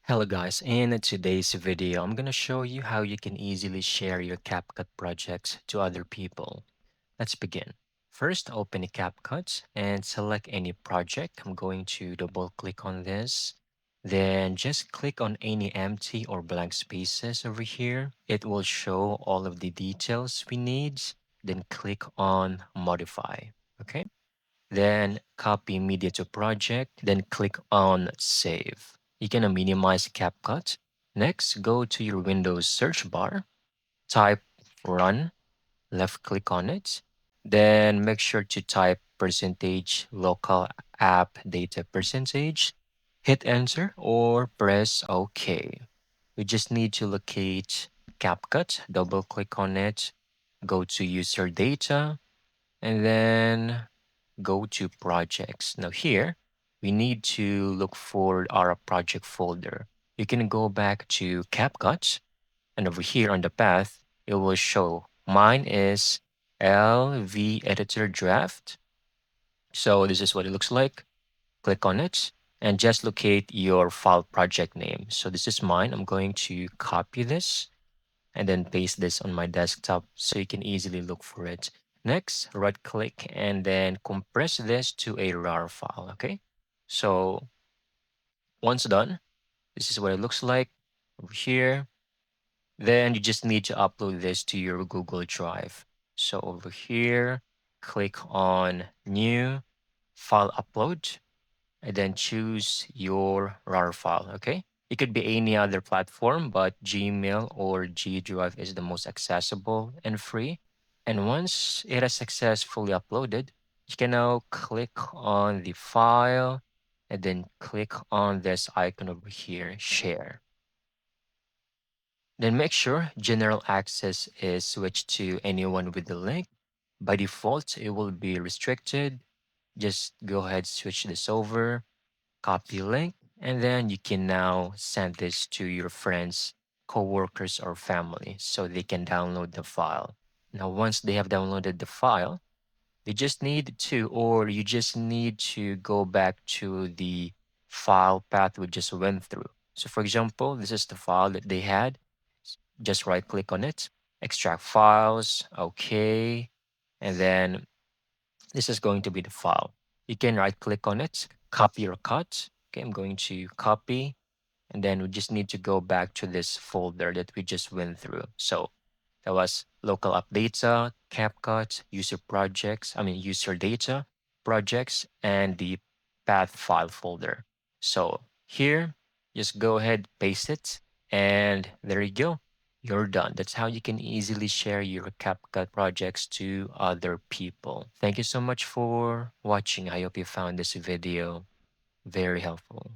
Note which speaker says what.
Speaker 1: Hello guys, in today's video, I'm gonna show you how you can easily share your CapCut projects to other people. Let's begin. First, open a CapCut and select any project. I'm going to double click on this. Then just click on any empty or blank spaces over here. It will show all of the details we need. Then click on modify. Okay. Then copy media to project, then click on save. You can minimize CapCut. Next, go to your Windows search bar, type run, left click on it. Then make sure to type percentage local app data percentage. Hit enter or press OK. We just need to locate CapCut, double click on it, go to user data, and then go to projects. Now here, we need to look for our project folder. You can go back to CapCut, and over here on the path, it will show mine is LV editor draft. So this is what it looks like. Click on it and just locate your file project name. So this is mine. I'm going to copy this and then paste this on my desktop so you can easily look for it. Next, right click and then compress this to a RAR file, okay? So once done, this is what it looks like over here. Then you just need to upload this to your Google Drive. So over here, click on new file upload and then choose your RAR file, okay? It could be any other platform, but Gmail or G Drive is the most accessible and free. And once it is successfully uploaded, you can now click on the file and then click on this icon over here, share. Then make sure general access is switched to anyone with the link. By default, it will be restricted. Just go ahead, switch this over, copy link, and then you can now send this to your friends, coworkers, or family so they can download the file. Now, once they have downloaded the file, they just need to, or you just need to go back to the file path we just went through. So, for example, this is the file that they had. Just right click on it, extract files, okay, and then this is going to be the file. You can right click on it, copy or cut. Okay, I'm going to copy, and then we just need to go back to this folder that we just went through. So that was local app data, CapCut, user projects, user data, projects, and the path file folder. So here, just go ahead, paste it, and there you go. You're done. That's how you can easily share your CapCut projects to other people. Thank you so much for watching. I hope you found this video very helpful.